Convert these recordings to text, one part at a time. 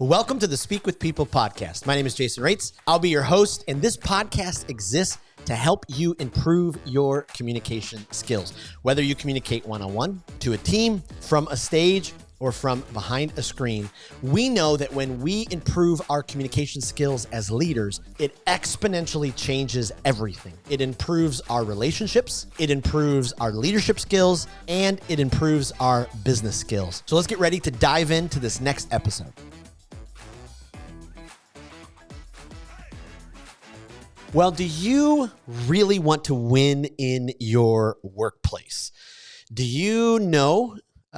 Welcome to the Speak with People podcast. My name is Jason Raitz. I'll be your host, and this podcast exists to help you improve your communication skills. Whether you communicate one-on-one, to a team, from a stage, or from behind a screen, we know that when we improve our communication skills as leaders, it exponentially changes everything. It improves our relationships, it improves our leadership skills, and it improves our business skills. So let's get ready to dive into this next episode. Well, do you really want to win in your workplace? Do you know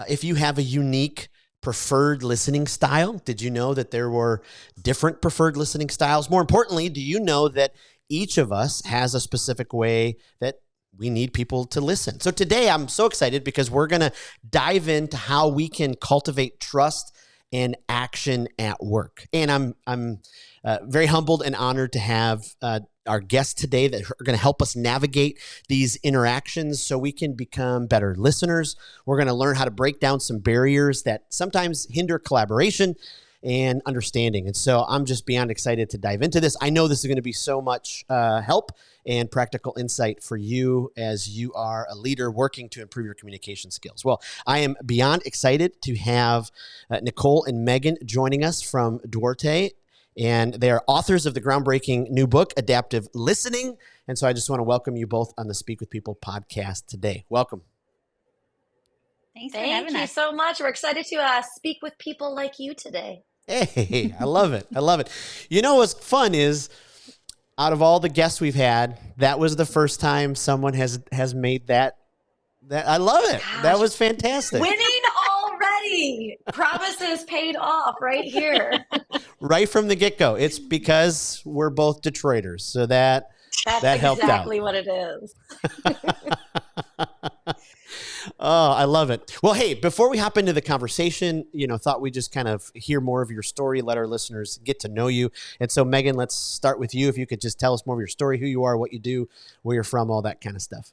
if you have a unique preferred listening style? Did you know that there were different preferred listening styles? More importantly, do you know that each of us has a specific way that we need people to listen? So today I'm so excited because we're going to dive into how we can cultivate trust and action at work. And I'm very humbled and honored to have our guests today that are going to help us navigate these interactions so we can become better listeners. We're going to learn how to break down some barriers that sometimes hinder collaboration and understanding. And so I'm just beyond excited to dive into this. I know this is going to be so much help and practical insight for you as you are a leader working to improve your communication skills. Well, I am beyond excited to have Nicole and Maegan joining us from Duarte. And they are authors of the groundbreaking new book, Adaptive Listening. And so I just want to welcome you both on the Speak with People podcast today. Welcome. Thanks for having us. Thank you so much. We're excited to speak with people like you today. Hey, I love it. I love it. You know what's fun is out of all the guests we've had, that was the first time someone has made that. I love it. Gosh, that was fantastic. Winning already. Promises paid off right here. Right from the get-go. It's because we're both Detroiters. So that helped out. That's exactly what it is. Oh, I love it. Well, hey, before we hop into the conversation, thought we'd just kind of hear more of your story, let our listeners get to know you. And so, Maegan, let's start with you. If you could just tell us more of your story, who you are, what you do, where you're from, all that kind of stuff.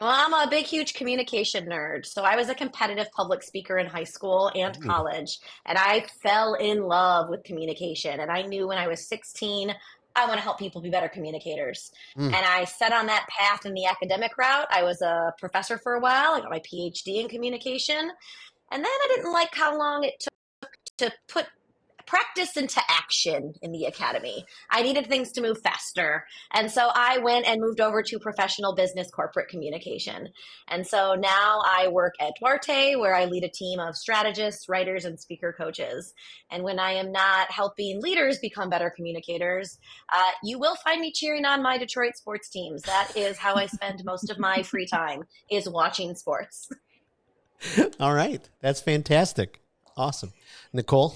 Well, I'm a big, huge communication nerd. So I was a competitive public speaker in high school and college, and I fell in love with communication. And I knew when I was 16, I want to help people be better communicators. And I set on that path in the academic route. I was a professor for a while. I got my PhD in communication. And then I didn't like how long it took to put practice into action in the academy. I needed things to move faster. And so I went and moved over to professional business corporate communication. And so now I work at Duarte, where I lead a team of strategists, writers, and speaker coaches. And when I am not helping leaders become better communicators, you will find me cheering on my Detroit sports teams. That is how I spend most of my free time, is watching sports. All right. That's fantastic. Awesome. Nicole?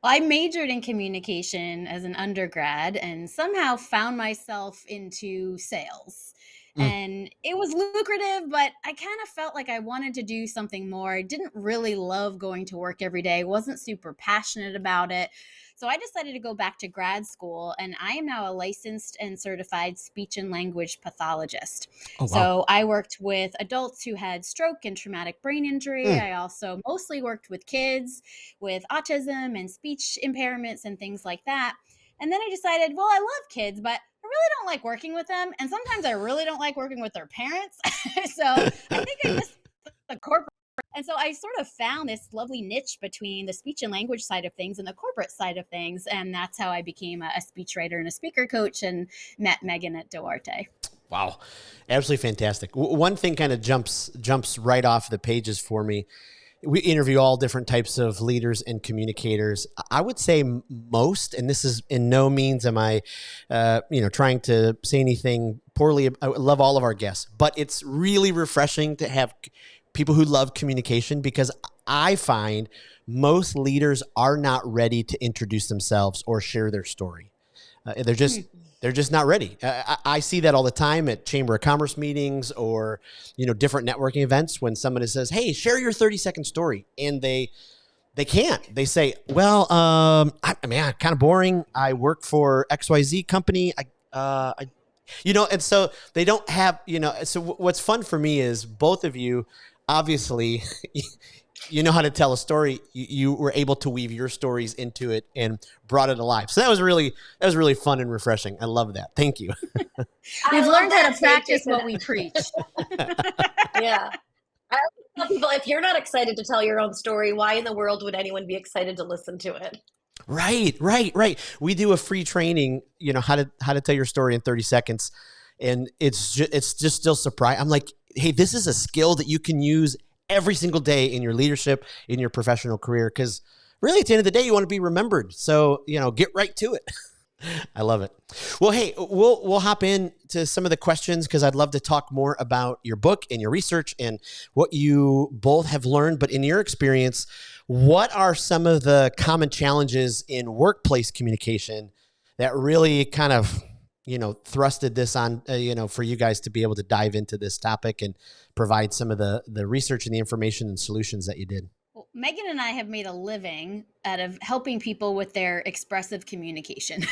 Well, I majored in communication as an undergrad and somehow found myself into sales. And it was lucrative, but I kind of felt like I wanted to do something more. I didn't really love going to work every day. Wasn't super passionate about it. So I decided to go back to grad school, and I am now a licensed and certified speech and language pathologist. Oh, wow. So I worked with adults who had stroke and traumatic brain injury. I also mostly worked with kids with autism and speech impairments and things like that. And then I decided, well, I love kids, but I really don't like working with them. And sometimes I really don't like working with their parents. So I think I missed the corporate. And so I sort of found this lovely niche between the speech and language side of things and the corporate side of things. And that's how I became a speechwriter and a speaker coach and met Maegan at Duarte. Wow. Absolutely fantastic. One thing kind of jumps right off the pages for me. We interview all different types of leaders and communicators. I would say most, and this is in no means am I, trying to say anything poorly. I love all of our guests, but it's really refreshing to have people who love communication, because I find most leaders are not ready to introduce themselves or share their story. They're just not ready. I see that all the time at Chamber of Commerce meetings or, different networking events when somebody says, hey, share your 30-second story. And they can't. They say, well, I'm kind of boring. I work for XYZ company. And so they don't have, so what's fun for me is both of you, obviously, you know how to tell a story. You were able to weave your stories into it and brought it alive. So that was really fun and refreshing. I love that. Thank you. We've learned how to practice what we preach. Yeah. I always tell people, if you're not excited to tell your own story, why in the world would anyone be excited to listen to it? Right. We do a free training, how to tell your story in 30 seconds. And it's just still surprising. I'm like, hey, this is a skill that you can use every single day in your leadership, in your professional career. Because really, at the end of the day, you want to be remembered. So, get right to it. I love it. Well, hey, we'll hop into some of the questions because I'd love to talk more about your book and your research and what you both have learned. But in your experience, what are some of the common challenges in workplace communication that really kind of, thrusted this on, for you guys to be able to dive into this topic and provide some of the research and the information and solutions that you did? Well, Maegan and I have made a living out of helping people with their expressive communication.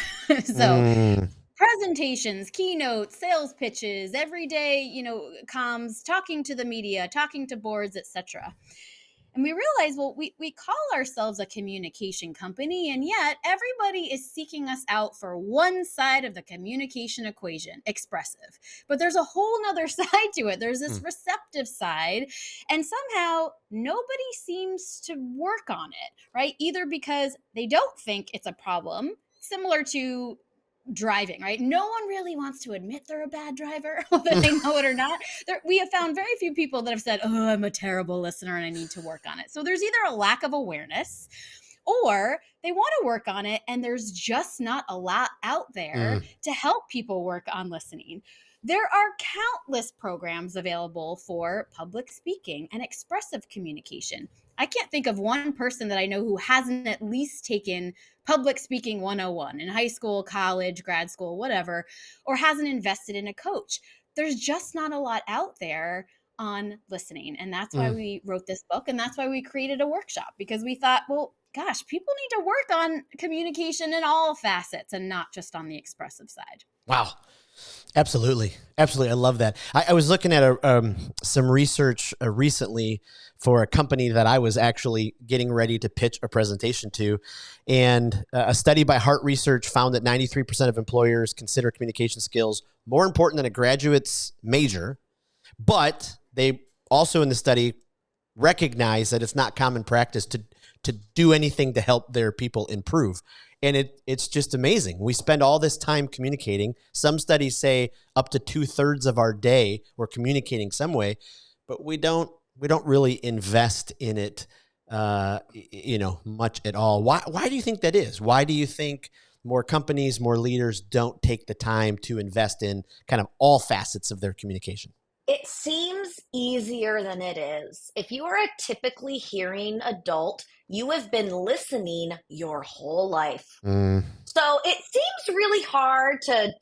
So presentations, keynotes, sales pitches, everyday, comms, talking to the media, talking to boards, etc. And we realized, well, we call ourselves a communication company, and yet everybody is seeking us out for one side of the communication equation, expressive. But there's a whole nother side to it. There's this receptive side, and somehow nobody seems to work on it, right? Either because they don't think it's a problem, similar to driving, right? No one really wants to admit they're a bad driver, whether they know it or not. We have found very few people that have said, oh, I'm a terrible listener and I need to work on it. So there's either a lack of awareness or they want to work on it and there's just not a lot out there to help people work on listening. There are countless programs available for public speaking and expressive communication. I can't think of one person that I know who hasn't at least taken public speaking 101 in high school, college, grad school, whatever, or hasn't invested in a coach. There's just not a lot out there on listening. And that's why we wrote this book. And that's why we created a workshop, because we thought, well, gosh, people need to work on communication in all facets and not just on the expressive side. Wow. Absolutely. I love that. I was looking at some research recently for a company that I was actually getting ready to pitch a presentation to. And a study by Hart Research found that 93% of employers consider communication skills more important than a graduate's major. But they also in the study recognize that it's not common practice to do anything to help their people improve. And it's just amazing. We spend all this time communicating. Some studies say up to 2/3 of our day we're communicating some way, but we don't really invest in it, much at all. Why do you think that is? Why do you think more companies, more leaders don't take the time to invest in kind of all facets of their communication? It seems easier than it is. If you are a typically hearing adult, you have been listening your whole life. So it seems really hard to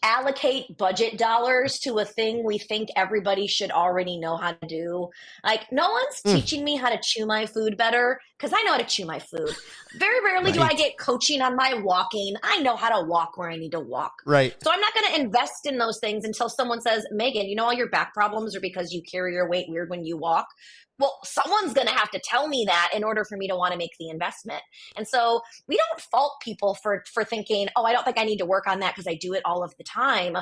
allocate budget dollars to a thing we think everybody should already know how to do. Like, no one's teaching me how to chew my food better because I know how to chew my food. Very rarely do I get coaching on my walking. I know how to walk where I need to walk. Right. So I'm not going to invest in those things until someone says, Maegan, all your back problems are because you carry your weight weird when you walk. Well, someone's going to have to tell me that in order for me to want to make the investment. And so we don't fault people for thinking, oh, I don't think I need to work on that because I do it all of the time,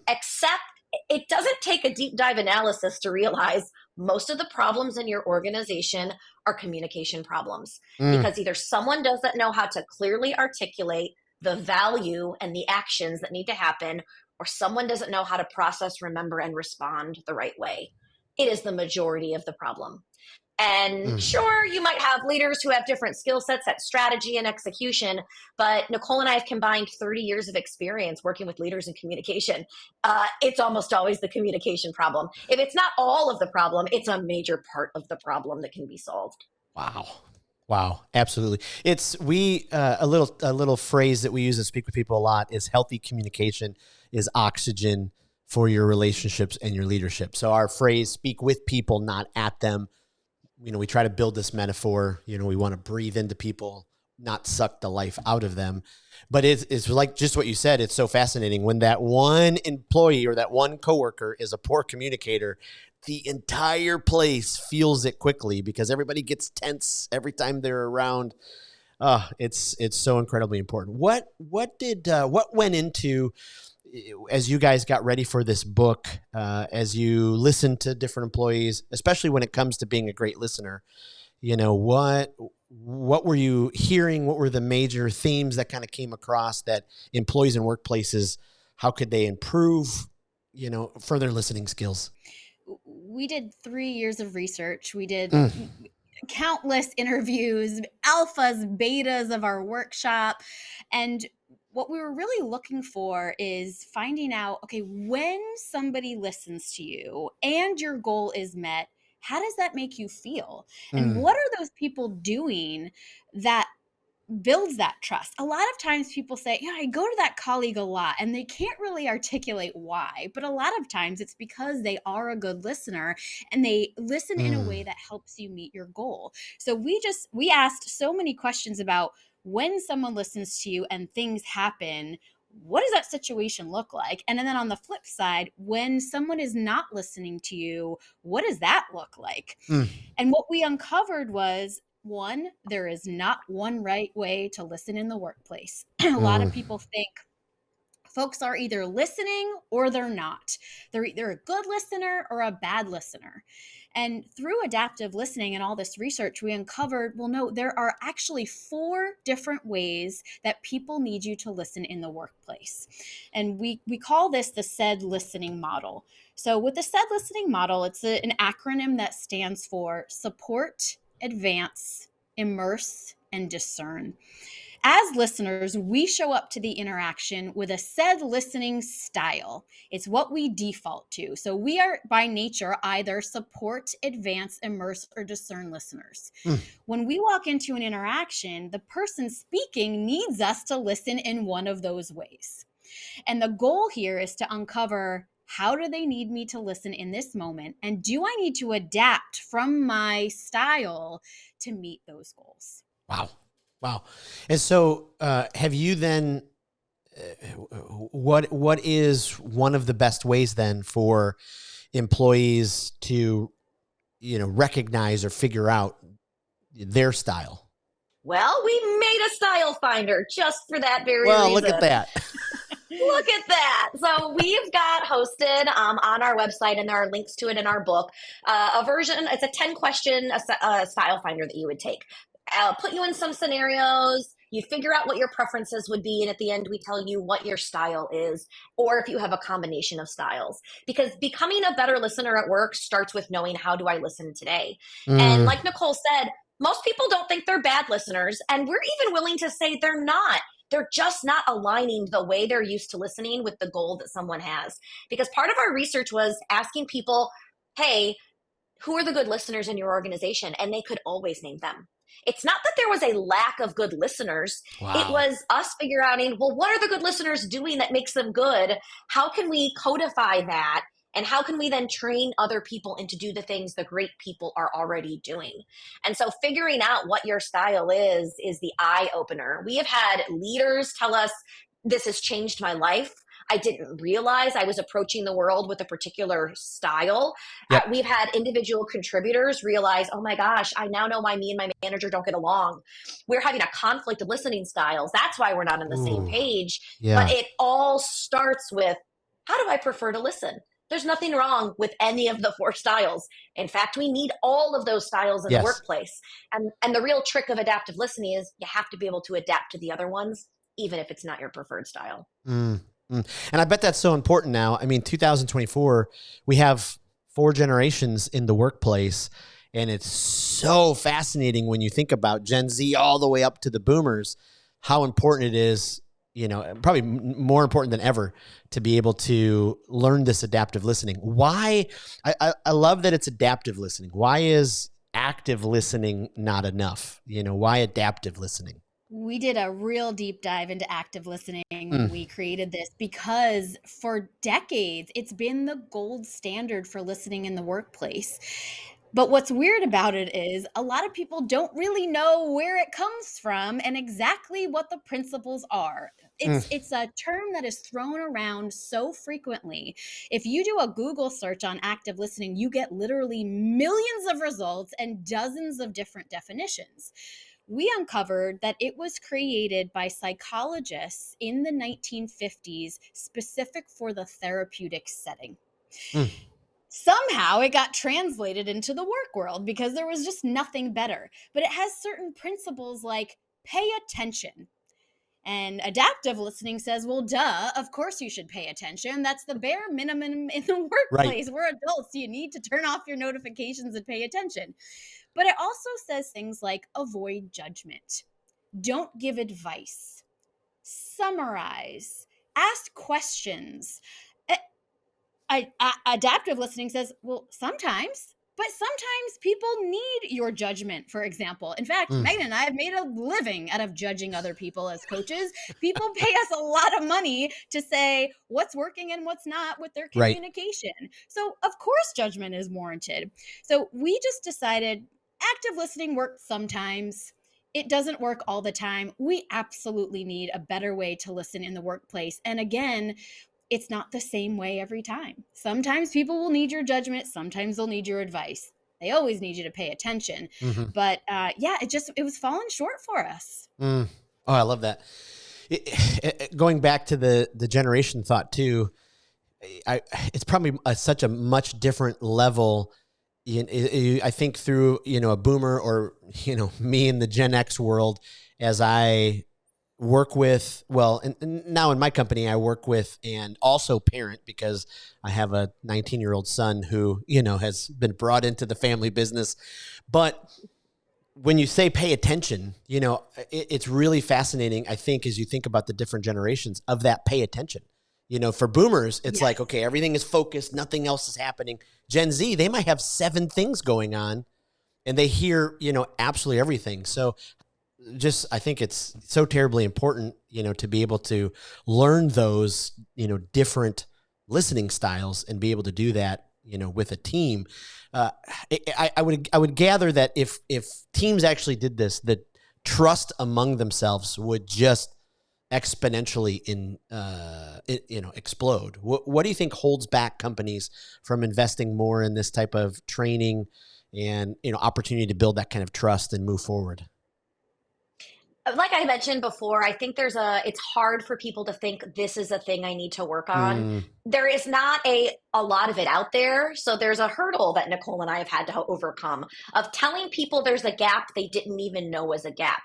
except it doesn't take a deep dive analysis to realize most of the problems in your organization are communication problems because either someone doesn't know how to clearly articulate the value and the actions that need to happen, or someone doesn't know how to process, remember, and respond the right way. It is the majority of the problem. And sure, you might have leaders who have different skill sets at strategy and execution, but Nicole and I have combined 30 years of experience working with leaders in communication. It's almost always the communication problem. If it's not all of the problem, it's a major part of the problem that can be solved. Wow. Absolutely. It's a little phrase that we use to speak with people a lot is healthy communication is oxygen for your relationships and your leadership. So our phrase, speak with people, not at them. We try to build this metaphor, we want to breathe into people, not suck the life out of them. But it's like just what you said. It's so fascinating when that one employee or that one coworker is a poor communicator, the entire place feels it quickly because everybody gets tense every time they're around. It's so incredibly important. What went into, as you guys got ready for this book, as you listened to different employees, especially when it comes to being a great listener, what were you hearing? What were the major themes that kind of came across that employees in workplaces, how could they improve, further listening skills? We did 3 years of research. We did Mm. countless interviews, alphas, betas of our workshop. And what we were really looking for is finding out, okay, when somebody listens to you and your goal is met, how does that make you feel? And Mm. what are those people doing that builds that trust? A lot of times people say, yeah, I go to that colleague a lot, and they can't really articulate why. But a lot of times it's because they are a good listener and they listen in a way that helps you meet your goal. So we asked so many questions about when someone listens to you and things happen, what does that situation look like? And then on the flip side, when someone is not listening to you, what does that look like? Mm. And what we uncovered was, one, there is not one right way to listen in the workplace. A lot of people think folks are either listening or they're not. They're either a good listener or a bad listener. And through adaptive listening and all this research, we uncovered, well, no, there are actually 4 different ways that people need you to listen in the workplace. And we call this the SAID listening model. So with the SAID listening model, it's an acronym that stands for support, advance, immerse, and discern. As listeners, we show up to the interaction with a SAID listening style. It's what we default to. So we are by nature either support, advance, immerse, or discern listeners. When we walk into an interaction, the person speaking needs us to listen in one of those ways. And the goal here is to uncover, how do they need me to listen in this moment? And do I need to adapt from my style to meet those goals? Wow. And so, have you then, what is one of the best ways then for employees to, recognize or figure out their style? Well, we made a style finder just for that very reason. Look at that. Look at that. So we've got hosted on our website, and there are links to it in our book, a version. It's a 10-question style finder that you would take. Put you in some scenarios. You figure out what your preferences would be, and at the end, we tell you what your style is, or if you have a combination of styles. Because becoming a better listener at work starts with knowing, how do I listen today? And like Nicole said, most people don't think they're bad listeners, and we're even willing to say they're not. They're just not aligning the way they're used to listening with the goal that someone has. Because part of our research was asking people, hey, who are the good listeners in your organization? And they could always name them. It's not that there was a lack of good listeners. Wow. It was us figuring out, well, what are the good listeners doing that makes them good? How can we codify that? And how can we then train other people into do the things the great people are already doing? And so figuring out what your style is the eye opener. We have had leaders tell us, this has changed my life. I didn't realize I was approaching the world with a particular style. Yep. We've had individual contributors realize, oh my gosh, I now know why me and my manager don't get along. We're having a conflict of listening styles. That's why we're not on the same page. Yeah. But it all starts with, how do I prefer to listen? There's nothing wrong with any of the 4 styles. In fact, we need all of those styles in the workplace. And the real trick of adaptive listening is you have to be able to adapt to the other ones, even if it's not your preferred style. And I bet that's so important now. I mean, 2024, we have 4 generations in the workplace, and it's so fascinating when you think about Gen Z all the way up to the boomers, how important it is, probably more important than ever, to be able to learn this adaptive listening. Why? I love that it's adaptive listening. Why is active listening not enough? Why adaptive listening? We did a real deep dive into active listening when we created this, because for decades, it's been the gold standard for listening in the workplace. But what's weird about it is a lot of people don't really know where it comes from and exactly what the principles are. Mm, It's a term that is thrown around so frequently. If you do a Google search on active listening, you get literally millions of results and dozens of different definitions. We uncovered that it was created by psychologists in the 1950s specific for the therapeutic setting. mm, Somehow it got translated into the work world because there was just nothing better. But it has certain principles like pay attention. And adaptive listening says, well, duh, of course you should pay attention. That's the bare minimum in the right. workplace. We're adults. You need to turn off your notifications and pay attention. But it also says things like avoid judgment, don't give advice, summarize, ask questions. Adaptive listening says, well, sometimes, but sometimes people need your judgment, for example. In fact, Mm, Maegan and I have made a living out of judging other people as coaches. People pay us a lot of money to say what's working and what's not with their right. communication. So, of course, judgment is warranted. So, we just decided active listening works sometimes. It doesn't work all the time. We absolutely need a better way to listen in the workplace. And again, it's not the same way every time. Sometimes people will need your judgment. Sometimes they'll need your advice. They always need you to pay attention. Mhm. But yeah, it was falling short for us. Mm. Oh, I love that. Going back to the generation thought too, it's probably such a much different level. I think through, a boomer or, me in the Gen X world, as I work with, well, and now in my company, I work with and also parent because I have a 19-year-old son who, has been brought into the family business. But when you say pay attention, it's really fascinating, I think, as you think about the different generations of that pay attention. For boomers, it's like, Yes. okay, everything is focused, nothing else is happening. Gen Z, they might have 7 things going on and they hear, absolutely everything. So just, I think it's so terribly important, to be able to learn those, different listening styles and be able to do that, with a team. Uh, I would gather that if teams actually did this, the trust among themselves would just exponentially explode. What do you think holds back companies from investing more in this type of training and, opportunity to build that kind of trust and move forward? Like I mentioned before, I think it's hard for people to think this is a thing I need to work on. Mm, There is not a lot of it out there. So there's a hurdle that Nicole and I have had to overcome of telling people there's a gap they didn't even know was a gap.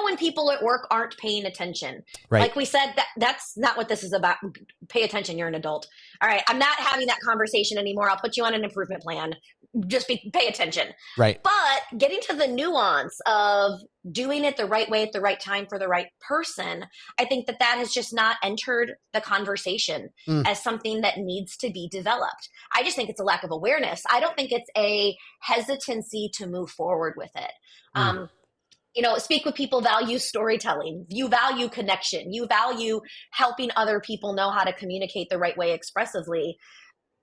When people at work aren't paying attention. right. Like we said, that's not what this is about. Pay attention, you're an adult. All right, I'm not having that conversation anymore. I'll put you on an improvement plan. Pay attention. Right. But getting to the nuance of doing it the right way at the right time for the right person, I think that has just not entered the conversation Mm, as something that needs to be developed. I just think it's a lack of awareness. I don't think it's a hesitancy to move forward with it. mm, Speak with people value storytelling. You value connection. You value helping other people know how to communicate the right way expressively.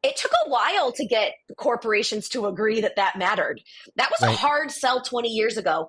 It took a while to get corporations to agree that mattered. That was a right. hard sell 20 years ago.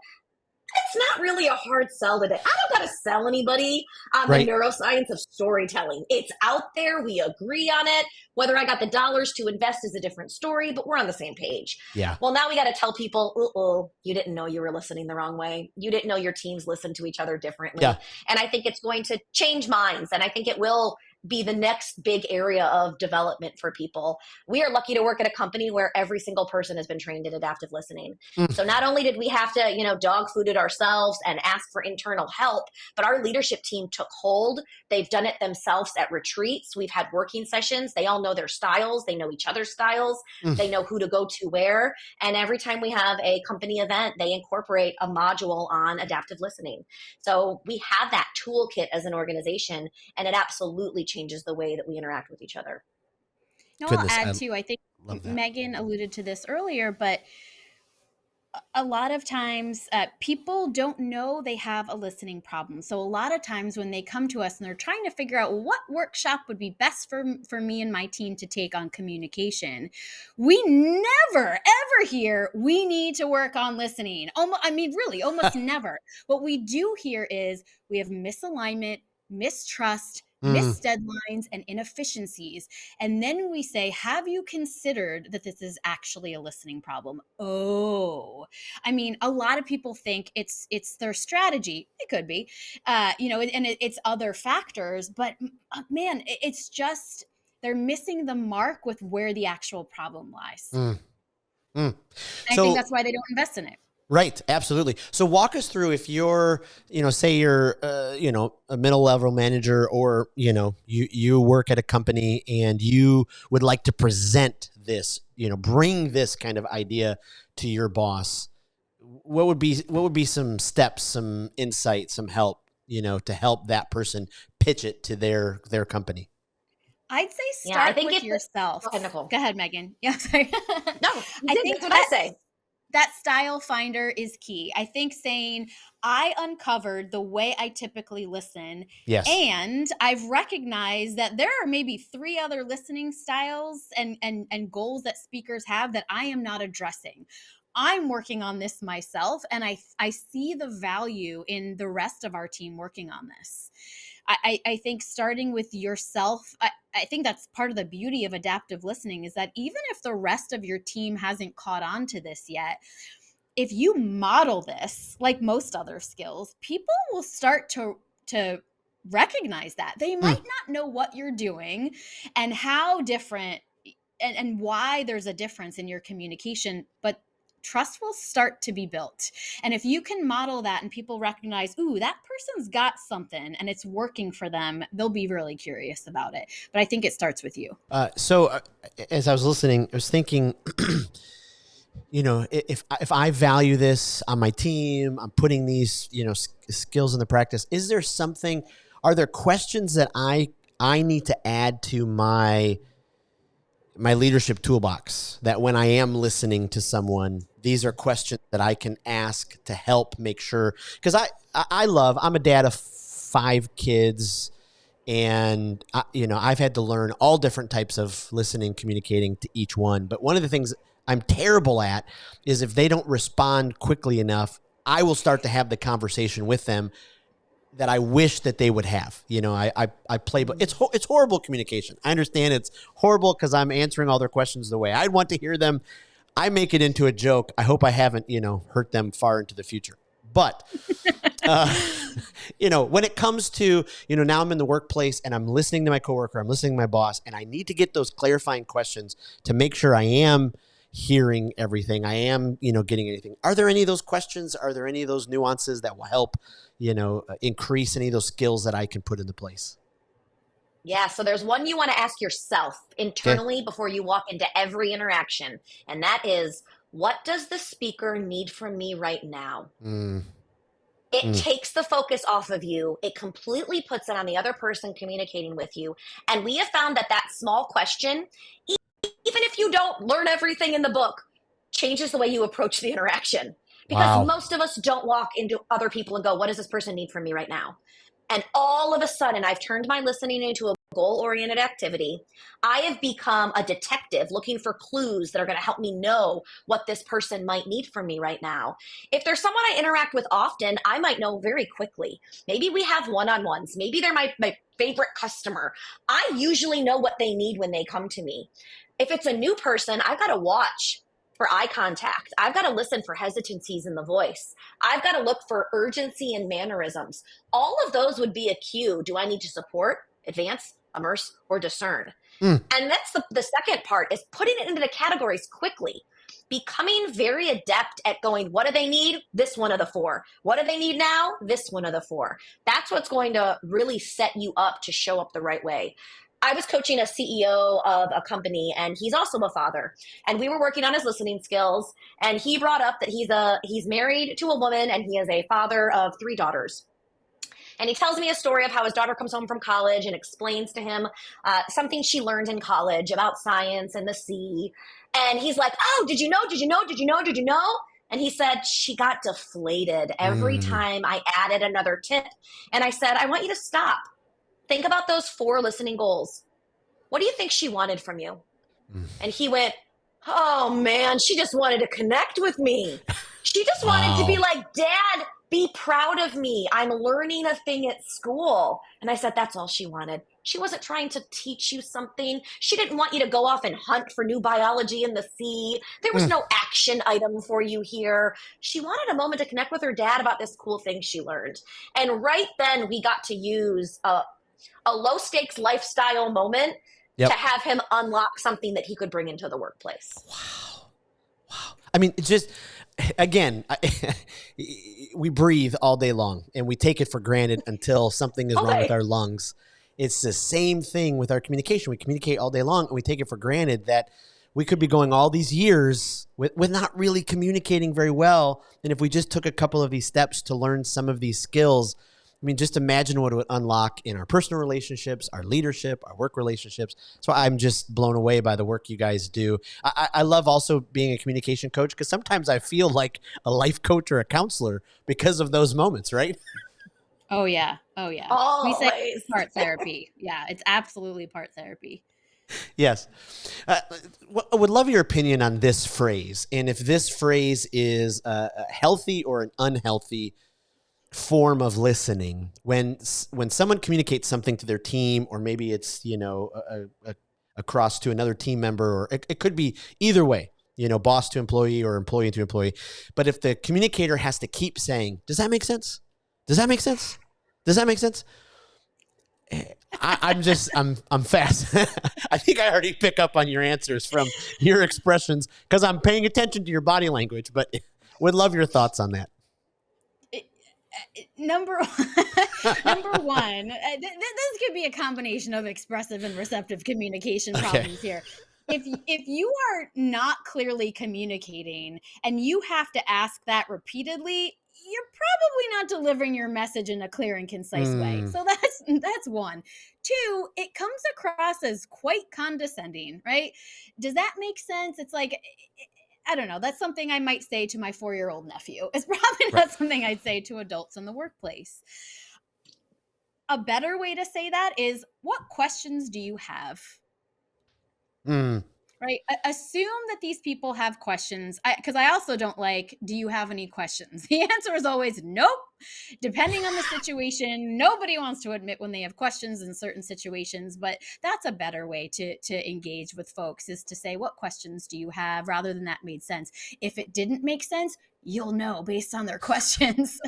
It's not really a hard sell today. I don't got to sell anybody on the Right. neuroscience of storytelling. It's out there. We agree on it. Whether I got the dollars to invest is a different story, but we're on the same page. Yeah. Well, now we got to tell people, you didn't know you were listening the wrong way. You didn't know your teams listen to each other differently. Yeah. And I think it's going to change minds. And I think it will be the next big area of development for people. We are lucky to work at a company where every single person has been trained in adaptive listening. Mm, So not only did we have to, dog food it ourselves and ask for internal help, but our leadership team took hold. They've done it themselves at retreats. We've had working sessions. They all know their styles. They know each other's styles. mm. They know who to go to where. And every time we have a company event, they incorporate a module on adaptive listening. So we have that toolkit as an organization, and it absolutely changes the way that we interact with each other. No, I'll Goodness, I add too. I think love that. Maegan alluded to this earlier, but A lot of times people don't know they have a listening problem. So a lot of times when they come to us and they're trying to figure out what workshop would be best for me and my team to take on communication, we never ever hear we need to work on listening. Really almost never. What we do hear is we have misalignment, mistrust, Mm, missed deadlines, and inefficiencies. And then we say, have you considered that this is actually a listening problem? Oh, a lot of people think it's their strategy. It could be, it's other factors, but man, it's just they're missing the mark with where the actual problem lies. mm, mm. And I think So that's why they don't invest in it. right, absolutely. So walk us through if you're, say you're, a middle level manager, or you work at a company and you would like to present this, bring this kind of idea to your boss. What would be some steps, some insight, some help, to help that person pitch it to their company? I'd say Yeah, I start think with yourself. Go ahead, Nicole. Go ahead, Maegan. Yeah, sorry. No, I that's think what I say. that style finder is key. I think saying, I uncovered the way I typically listen, Yes. and I've recognized that there are maybe 3 other listening styles and goals that speakers have that I am not addressing. I'm working on this myself, and I see the value in the rest of our team working on this. I think starting with yourself, I think that's part of the beauty of adaptive listening, is that even if the rest of your team hasn't caught on to this yet, if you model this like most other skills, people will start to recognize that. They might not know what you're doing and how different and why there's a difference in your communication, but trust will start to be built. And if you can model that and people recognize, ooh, that person's got something and it's working for them, they'll be really curious about it. But I think it starts with you. So as I was listening, I was thinking, if I value this on my team, I'm putting these, skills into practice. Are there questions that I need to add to my leadership toolbox, that when I am listening to someone, these are questions that I can ask to help make sure? Because I'm a dad of 5 kids, and I've had to learn all different types of listening, communicating to each one. But one of the things I'm terrible at is if they don't respond quickly enough, I will start to have the conversation with them that I wish that they would have. I play, but it's horrible communication. I understand it's horrible because I'm answering all their questions the way I'd want to hear them. I make it into a joke. I hope I haven't, hurt them far into the future. But, when it comes to, now I'm in the workplace and I'm listening to my coworker, I'm listening to my boss, and I need to get those clarifying questions to make sure I am hearing everything. I am, getting anything. Are there any of those questions? Are there any of those nuances that will help, increase any of those skills that I can put into place? Yeah, so there's one you want to ask yourself internally before you walk into every interaction. And that is, what does the speaker need from me right now? It takes the focus off of you. It completely puts it on the other person communicating with you. And we have found that small question, even if you don't learn everything in the book, changes the way you approach the interaction. Because most of us don't walk into other people and go, what does this person need from me right now? And all of a sudden, I've turned my listening into a goal-oriented activity. I have become a detective looking for clues that are going to help me know what this person might need from me right now. If there's someone I interact with often, I might know very quickly. Maybe we have one-on-ones. Maybe they're my favorite customer. I usually know what they need when they come to me. If it's a new person, I've got to watch for eye contact. I've got to listen for hesitancies in the voice. I've got to look for urgency and mannerisms. All of those would be a cue. Do I need to support, advance, immerse, or discern? And that's the second part, is putting it into the categories quickly. Becoming very adept at going, what do they need? This one of the 4. What do they need now? This one of the 4. That's what's going to really set you up to show up the right way. I was coaching a CEO of a company, and he's also a father. And we were working on his listening skills. And he brought up that he's married to a woman, and he is a father of 3 daughters. And he tells me a story of how his daughter comes home from college and explains to him something she learned in college about science and the sea. And he's like, oh, did you know? And he said she got deflated every Mm. time I added another tip. And I said, I want you to stop. Think about those 4 listening goals. What do you think she wanted from you? Mm. And he went, oh man, she just wanted to connect with me. She just wanted to be Wow. like, Dad, be proud of me. I'm learning a thing at school. And I said, that's all she wanted. She wasn't trying to teach you something. She didn't want you to go off and hunt for new biology in the sea. There was Mm. no action item for you here. She wanted a moment to connect with her dad about this cool thing she learned. And right then we got to use a low stakes lifestyle moment to Yep. have him unlock something that he could bring into the workplace. Wow. Wow. I mean, it's just, again, we breathe all day long and we take it for granted until something is wrong with Okay. our lungs. It's the same thing with our communication. We communicate all day long and we take it for granted that we could be going all these years with not really communicating very well. And if we just took a couple of these steps to learn some of these skills, I mean, just imagine what it would unlock in our personal relationships, our leadership, our work relationships. So I'm just blown away by the work you guys do. I love also being a communication coach because sometimes I feel like a life coach or a counselor because of those moments, right? Oh yeah. Oh yeah. We say Always. it's part therapy. Yeah, it's absolutely part therapy. Yes. I would love your opinion on this phrase. And if this phrase is a healthy or an unhealthy form of listening when someone communicates something to their team, or maybe it's, across to another team member, or it could be either way, boss to employee or employee to employee. But if the communicator has to keep saying, does that make sense? Does that make sense? Does that make sense? I'm fast. I think I already pick up on your answers from your expressions because I'm paying attention to your body language, but would love your thoughts on that. Number one, this could be a combination of expressive and receptive communication problems here. If you are not clearly communicating and you have to ask that repeatedly, you're probably not delivering your message in a clear and concise way. So that's one. Two, it comes across as quite condescending, right? Does that make sense? It's like, I don't know. That's something I might say to my 4-year-old nephew. It's probably not something I'd say to adults in the workplace. A better way to say that is, what questions do you have? Right? Assume that these people have questions. Because I also don't like, do you have any questions? The answer is always nope. Depending on the situation, nobody wants to admit when they have questions in certain situations, but that's a better way to engage with folks, is to say, what questions do you have, rather than that made sense. If it didn't make sense, you'll know based on their questions.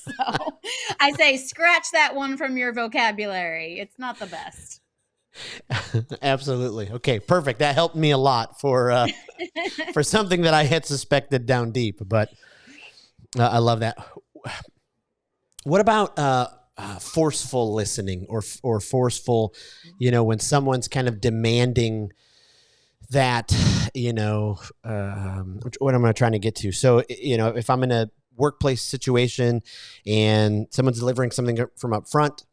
So I say, scratch that one from your vocabulary. It's not the best. Absolutely. Okay, perfect. That helped me a lot for something that I had suspected down deep, but I love that. What about forceful listening or forceful, when someone's kind of demanding that, what am I trying to get to? So, if I'm in a workplace situation and someone's delivering something from up front,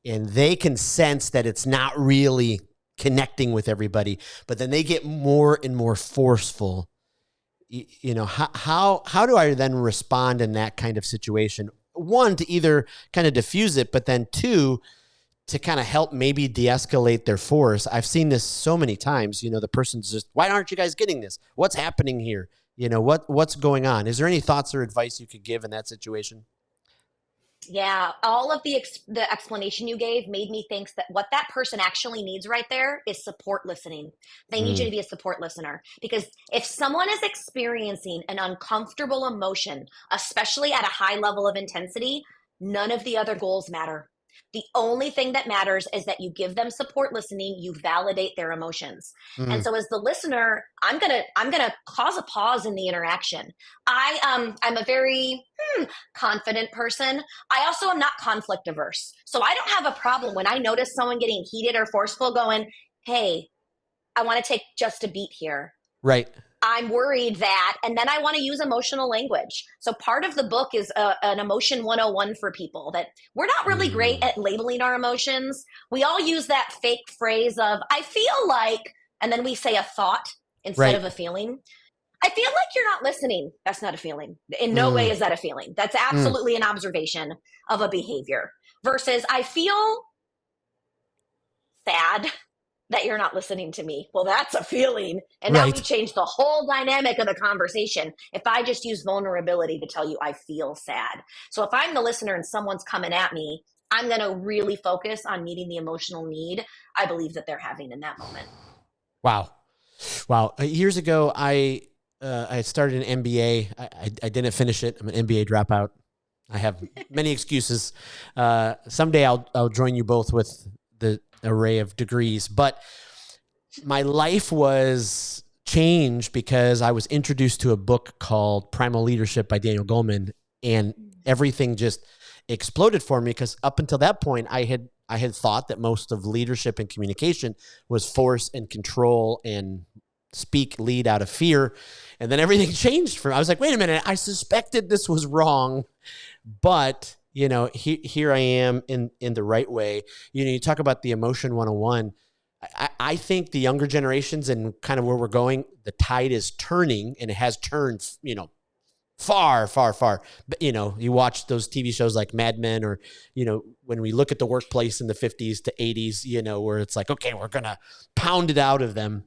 and they can sense that it's not really connecting with everybody, but then they get more and more forceful. How do I then respond in that kind of situation? One, to either kind of diffuse it, but then two, to kind of help maybe de-escalate their force. I've seen this so many times. The person's just, why aren't you guys getting this? What's happening here? What's going on? Is there any thoughts or advice you could give in that situation? Yeah, all of the explanation you gave made me think that what that person actually needs right there is support listening. They need you to be a support listener, because if someone is experiencing an uncomfortable emotion, especially at a high level of intensity, none of the other goals matter. The only thing that matters is that you give them support listening, you validate their emotions. And so as the listener, I'm going to cause a pause in the interaction. I'm a very confident person. I also am not conflict averse. So I don't have a problem when I notice someone getting heated or forceful going, hey, I want to take just a beat here. Right. I'm worried that, and then I want to use emotional language. So part of the book is an emotion 101 for people, that we're not really great at labeling our emotions. We all use that fake phrase of, I feel like, and then we say a thought instead of a feeling. I feel like you're not listening. That's not a feeling. In no way is that a feeling. That's absolutely an observation of a behavior. Versus I feel sad that you're not listening to me. Well, that's a feeling. And now we change the whole dynamic of the conversation if I just use vulnerability to tell you I feel sad. So if I'm the listener and someone's coming at me, I'm going to really focus on meeting the emotional need I believe that they're having in that moment. Wow. Years ago, I started an MBA. I didn't finish it. I'm an MBA dropout. I have many excuses. Someday I'll join you both with the array of degrees, but my life was changed because I was introduced to a book called Primal Leadership by Daniel Goleman, and everything just exploded for me, because up until that point I had thought that most of leadership and communication was force and control and lead out of fear. And then everything changed for me. I was like, wait a minute, I suspected this was wrong, but here I am in the right way. You talk about the emotion 101. I think the younger generations and kind of where we're going, the tide is turning, and it has turned, far, far, far. But, you watch those TV shows like Mad Men, or, when we look at the workplace in the 50s to 80s, where it's like, okay, we're going to pound it out of them.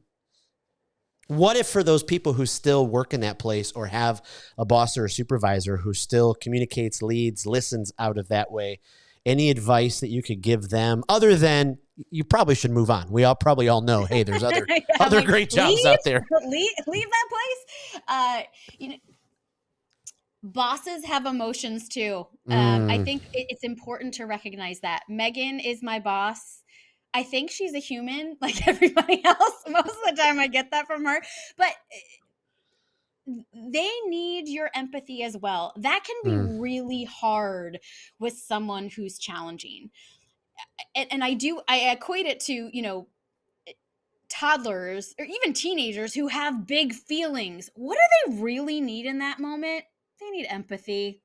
What if for those people who still work in that place or have a boss or a supervisor who still communicates, leads, listens out of that way, any advice that you could give them other than you probably should move on? We probably all know, hey, there's other great jobs out there. Leave that place. Bosses have emotions too. I think it's important to recognize that. Maegan is my boss. I think she's a human like everybody else. Most of the time I get that from her, but they need your empathy as well. That can be really hard with someone who's challenging. And I equate it to, toddlers or even teenagers who have big feelings. What do they really need in that moment? They need empathy.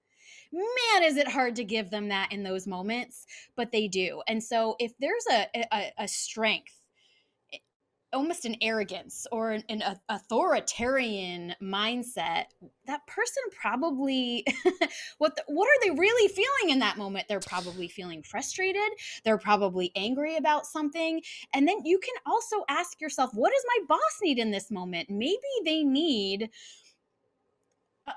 Man, is it hard to give them that in those moments, but they do. And so if there's a strength, almost an arrogance or an authoritarian mindset, that person probably, what are they really feeling in that moment? They're probably feeling frustrated. They're probably angry about something. And then you can also ask yourself, what does my boss need in this moment? Maybe they need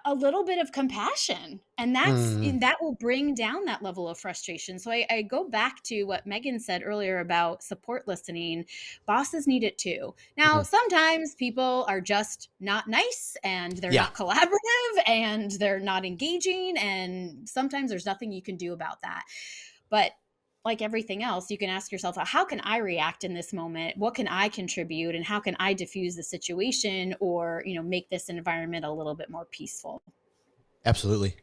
a little bit of compassion, and that will bring down that level of frustration. So I go back to what Maegan said earlier about support listening. Bosses need it too. Now, sometimes people are just not nice, and they're not collaborative, and they're not engaging, and sometimes there's nothing you can do about that. But like everything else, you can ask yourself, how can I react in this moment? What can I contribute? And how can I diffuse the situation or, make this environment a little bit more peaceful? Absolutely.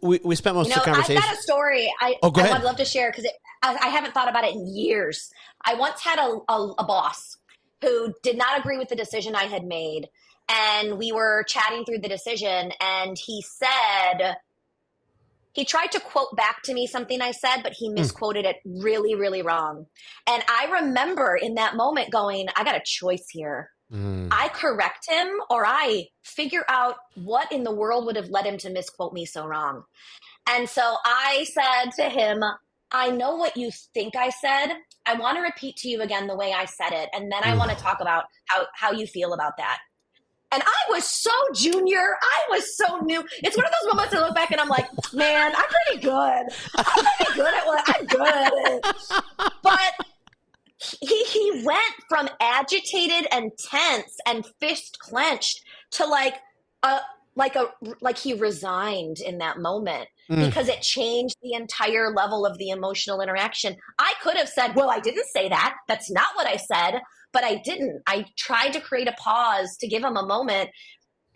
We spent most of the conversation. I've got a story I would love to share because I haven't thought about it in years. I once had a boss who did not agree with the decision I had made. And we were chatting through the decision, and he tried to quote back to me something I said, but he misquoted it really, really wrong. And I remember in that moment going, I got a choice here. I correct him, or I figure out what in the world would have led him to misquote me so wrong. And so I said to him, I know what you think I said. I want to repeat to you again the way I said it. And then I want to talk about how you feel about that. And I was so junior. I was so new. It's one of those moments I look back and I'm like, man, I'm pretty good. I'm pretty good at what I'm good at it. But he went from agitated and tense and fist clenched to like he resigned in that moment because it changed the entire level of the emotional interaction. I could have said, well, I didn't say that. That's not what I said. But I didn't. I tried to create a pause to give him a moment.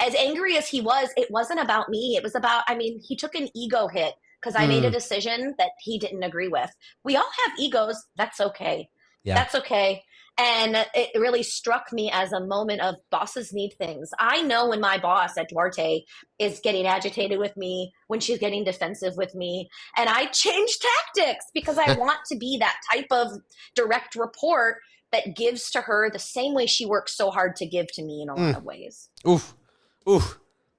As angry as he was, it wasn't about me. It was about, he took an ego hit because I made a decision that he didn't agree with. We all have egos. That's okay. Yeah. That's okay. And it really struck me as a moment of bosses need things. I know when my boss at Duarte is getting agitated with me, when she's getting defensive with me, and I change tactics because I want to be that type of direct report that gives to her the same way she works so hard to give to me in a lot of ways. Oof. Ooh,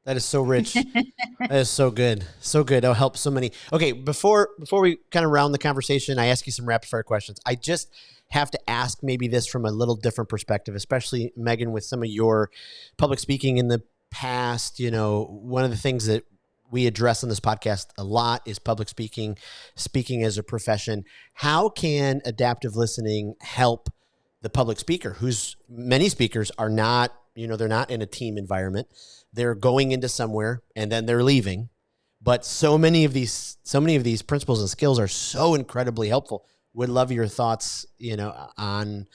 that is so rich. That is so good. So good. That'll help so many. Okay, before we kind of round the conversation, I ask you some rapid fire questions. I just have to ask maybe this from a little different perspective, especially Maegan, with some of your public speaking in the past. You know, one of the things that we address on this podcast a lot is public speaking, speaking as a profession. How can adaptive listening help the public speaker, whose many speakers are not, you know, they're not in a team environment. They're going into somewhere and then they're leaving. But so many of these principles and skills are so incredibly helpful. Would love your thoughts, you know, on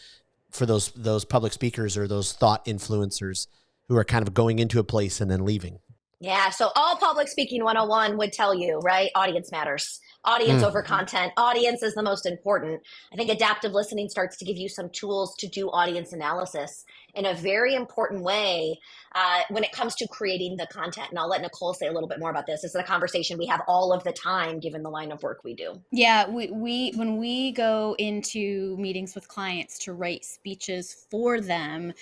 for those public speakers or those thought influencers who are kind of going into a place and then leaving. Yeah, so all public speaking 101 would tell you, right? Audience matters. Audience over content. Audience is the most important. I think adaptive listening starts to give you some tools to do audience analysis in a very important way when it comes to creating the content. And I'll let Nicole say a little bit more about this. This is a conversation we have all of the time, given the line of work we do. Yeah, we when we go into meetings with clients to write speeches for them,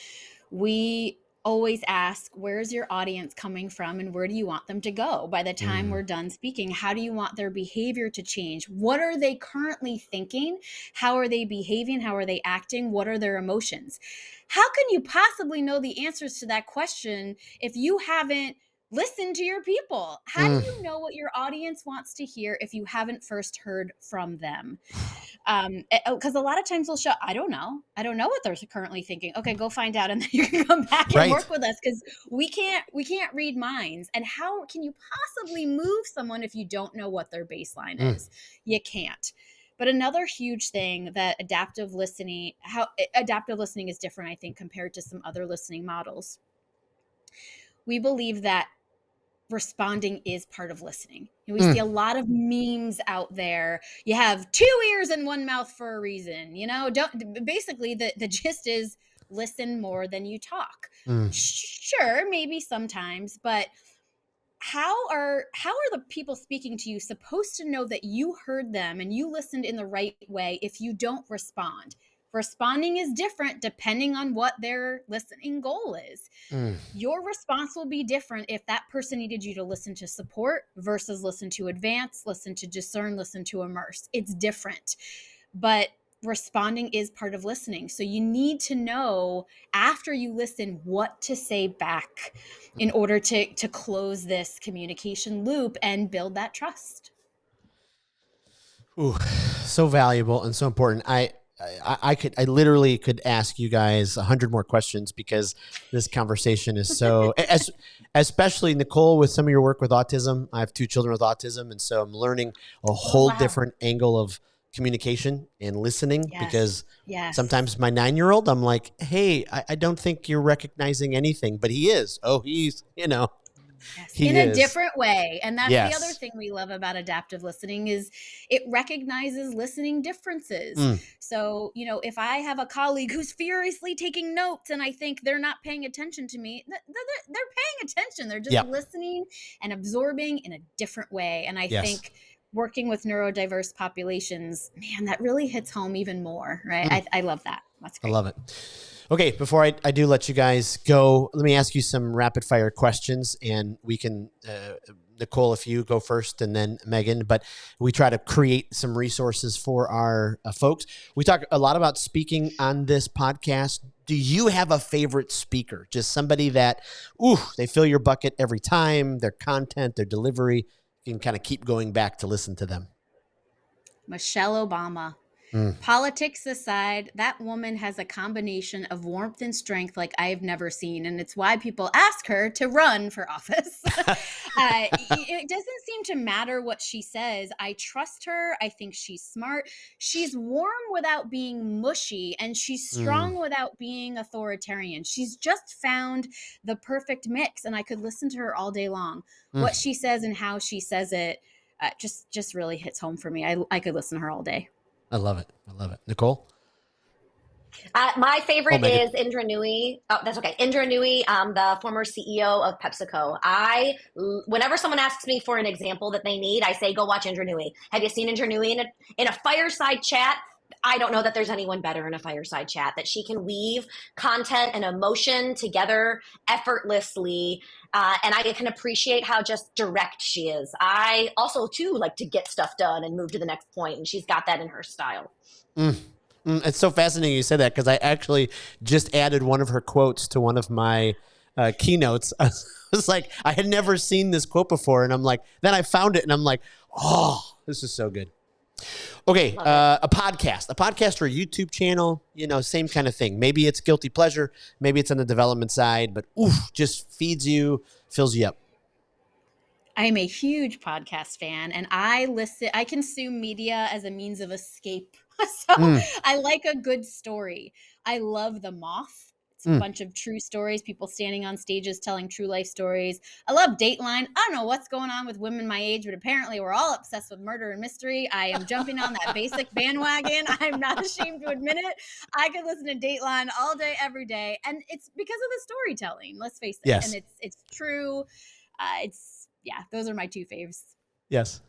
we always ask, where's your audience coming from and where do you want them to go by the time we're done speaking? How do you want their behavior to change? What are they currently thinking? How are they behaving? How are they acting? What are their emotions? How can you possibly know the answers to that question if you haven't listened to your people? How do you know what your audience wants to hear if you haven't first heard from them? Because a lot of times they'll show, I don't know what they're currently thinking. Okay, go find out, and then you can come back and work with us, because we can't read minds. And how can you possibly move someone if you don't know what their baseline is? You can't. But another huge thing that adaptive listening is different, I think, compared to some other listening models. We believe that responding is part of listening. And we see a lot of memes out there. You have 2 ears and 1 mouth for a reason. You know, basically the gist is listen more than you talk. Sure, maybe sometimes, but how are the people speaking to you supposed to know that you heard them and you listened in the right way if you don't respond? Responding is different depending on what their listening goal is. Your response will be different if that person needed you to listen to support versus listen to advance, listen to discern, listen to immerse. It's different. But responding is part of listening. So you need to know after you listen what to say back in order to close this communication loop and build that trust. Ooh, so valuable and so important. I literally could ask you guys 100 more questions, because this conversation is so, especially Nicole, with some of your work with autism. I have 2 children with autism. And so I'm learning a whole different angle of communication and listening, because sometimes my 9-year-old, I'm like, hey, I don't think you're recognizing anything, but he is. Oh, he's, you know. In a different way. And that's the other thing we love about adaptive listening is it recognizes listening differences. So, you know, if I have a colleague who's furiously taking notes and I think they're not paying attention to me, they're paying attention. They're just listening and absorbing in a different way. And I think working with neurodiverse populations, man, that really hits home even more, right? I love that. That's great. I love it. Okay, before I do let you guys go, let me ask you some rapid fire questions, and we can, Nicole, if you go first, and then Maegan, but we try to create some resources for our folks. We talk a lot about speaking on this podcast. Do you have a favorite speaker? Just somebody that, they fill your bucket every time, their content, their delivery, you can kind of keep going back to listen to them. Michelle Obama. Politics aside, that woman has a combination of warmth and strength like I've never seen. And it's why people ask her to run for office. It doesn't seem to matter what she says. I trust her. I think she's smart. She's warm without being mushy, and she's strong without being authoritarian. She's just found the perfect mix, and I could listen to her all day long. What she says and how she says it just really hits home for me. I could listen to her all day. I love it. I love it. Nicole? My favorite is Indra Nooyi. Oh, that's okay. Indra Nooyi, the former CEO of PepsiCo. Whenever someone asks me for an example that they need, I say, go watch Indra Nooyi. Have you seen Indra Nooyi in a fireside chat? I don't know that there's anyone better in a fireside chat, that she can weave content and emotion together effortlessly. And I can appreciate how just direct she is. I also, too, like to get stuff done and move to the next point, and she's got that in her style. It's so fascinating you said that, because I actually just added one of her quotes to one of my keynotes. I was like, I had never seen this quote before, and I'm like, then I found it, and I'm like, oh, this is so good. Okay, a podcast or a YouTube channel, same kind of thing. Maybe it's guilty pleasure, maybe it's on the development side, but just feeds you, fills you up. I'm a huge podcast fan, and I consume media as a means of escape. So I like a good story. I love The Moth. It's a bunch of true stories, people standing on stages telling true life stories. I love Dateline. I don't know what's going on with women my age, but apparently we're all obsessed with murder and mystery. I am jumping on that basic bandwagon. I'm not ashamed to admit it. I could listen to Dateline all day, every day. And it's because of the storytelling, let's face it. Yes. And it's true. Those are my two faves. Yes.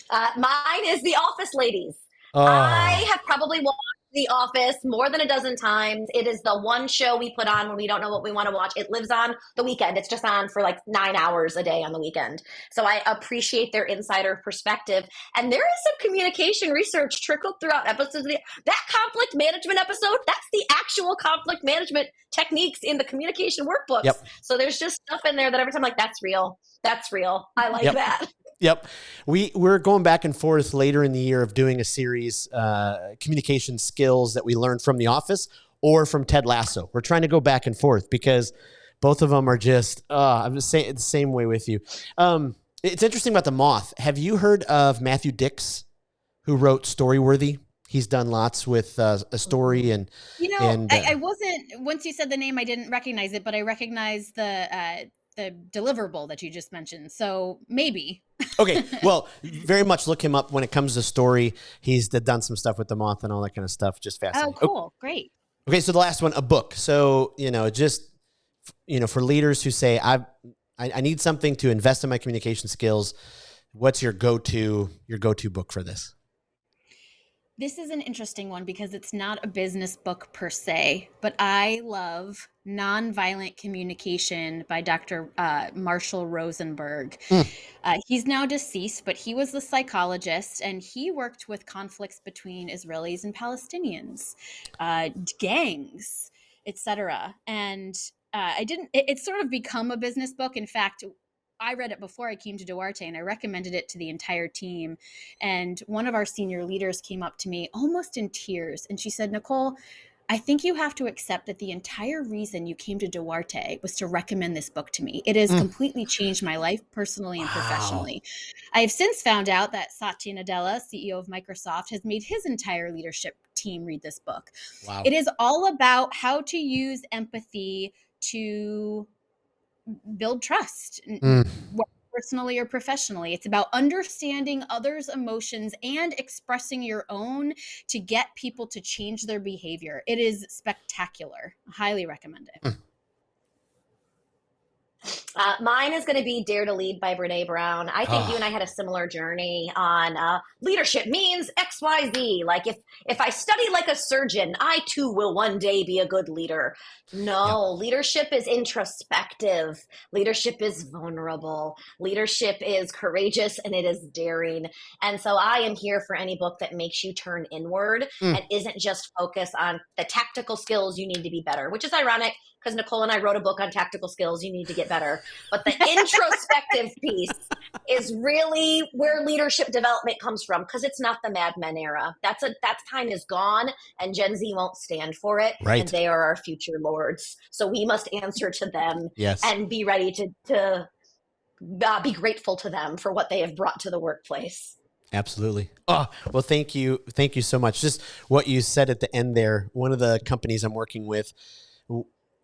Mine is The Office Ladies. Oh. I have probably watched The Office more than a dozen times. It is the one show we put on when we don't know what we want to watch. It lives on the weekend. It's just on for like 9 hours a day on the weekend. So I appreciate their insider perspective. And there is some communication research trickled throughout episodes. That conflict management episode, that's the actual conflict management techniques in the communication workbooks. Yep. So there's just stuff in there that every time I'm like, that's real. That's real. I like that. Yep. We're going back and forth later in the year of doing a series, communication skills that we learned from The Office or from Ted Lasso. We're trying to go back and forth because both of them are just, I'm just saying the same way with you. It's interesting about The Moth. Have you heard of Matthew Dix, who wrote Storyworthy? He's done lots with a story and. I wasn't, once you said the name, I didn't recognize it, but I recognized the deliverable that you just mentioned. So maybe. Okay. Well, very much look him up when it comes to story. He's done some stuff with The Moth and all that kind of stuff. Just fascinating. Oh, cool. Great. Okay. So the last one, a book. So, for leaders who say, I need something to invest in my communication skills. What's your go-to book for this? This is an interesting one because it's not a business book per se, but I love Nonviolent Communication by Dr. Marshall Rosenberg. He's now deceased, but he was a psychologist, and he worked with conflicts between Israelis and Palestinians, gangs, etc. And it's sort of become a business book. In fact, I read it before I came to Duarte, and I recommended it to the entire team. And one of our senior leaders came up to me almost in tears, and she said, Nicole, I think you have to accept that the entire reason you came to Duarte was to recommend this book to me. It has completely changed my life personally and professionally. I have since found out that Satya Nadella, CEO of Microsoft, has made his entire leadership team read this book. Wow. It is all about how to use empathy to build trust, personally or professionally. It's about understanding others' emotions and expressing your own to get people to change their behavior. It is spectacular. I highly recommend it. Mine is going to be Dare to Lead by Brene Brown. I think you and I had a similar journey on leadership means XYZ. Like if I study like a surgeon, I too will one day be a good leader. No, leadership is introspective. Leadership is vulnerable. Leadership is courageous, and it is daring. And so I am here for any book that makes you turn inward and isn't just focus on the tactical skills you need to be better, which is ironic because Nicole and I wrote a book on tactical skills you need to get better. But the introspective piece is really where leadership development comes from, because it's not the Mad Men era. That time is gone, and Gen Z won't stand for it. Right. And they are our future lords. So we must answer to them and be ready to be grateful to them for what they have brought to the workplace. Absolutely. Oh, well, thank you. Thank you so much. Just what you said at the end there, one of the companies I'm working with,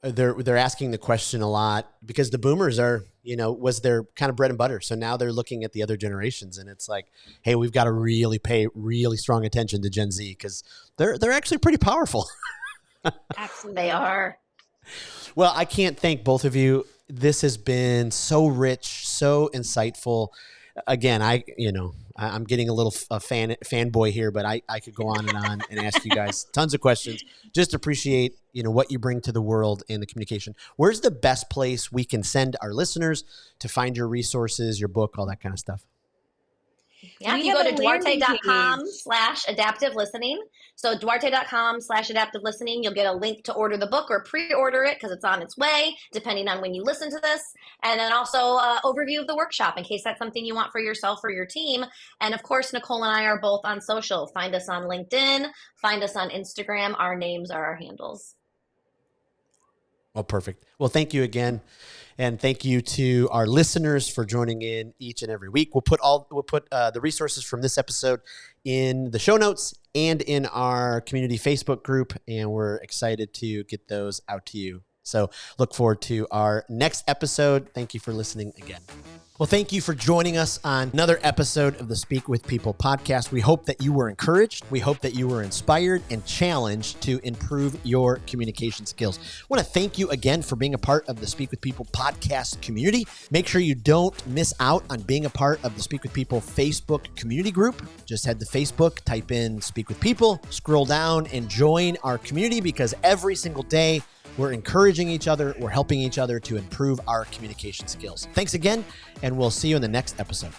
they're asking the question a lot because the boomers are, was their kind of bread and butter. So now they're looking at the other generations, and it's like, hey, we've got to really pay really strong attention to Gen Z because they're actually pretty powerful. Absolutely. They are. Well, I can't thank both of you. This has been so rich, so insightful. again, I'm getting a little fanboy here, but I could go on and ask you guys tons of questions. Just appreciate, what you bring to the world in the communication. Where's the best place we can send our listeners to find your resources, your book, all that kind of stuff? Yeah, if you go to duarte.com/adaptive listening. So duarte.com/adaptive listening, you'll get a link to order the book or pre-order it because it's on its way, depending on when you listen to this. And then also overview of the workshop in case that's something you want for yourself or your team. And of course, Nicole and I are both on social. Find us on LinkedIn, find us on Instagram. Our names are our handles. Well, perfect. Well, thank you again. And thank you to our listeners for joining in each and every week. We'll put the resources from this episode in the show notes and in our community Facebook group, and we're excited to get those out to you. So look forward to our next episode. Thank you for listening again. Well, thank you for joining us on another episode of the Speak with People podcast. We hope that you were encouraged. We hope that you were inspired and challenged to improve your communication skills. I want to thank you again for being a part of the Speak with People podcast community. Make sure you don't miss out on being a part of the Speak with People Facebook community group. Just head to Facebook, type in Speak with People, scroll down and join our community because every single day we're encouraging each other. We're helping each other to improve our communication skills. Thanks again, and we'll see you in the next episode.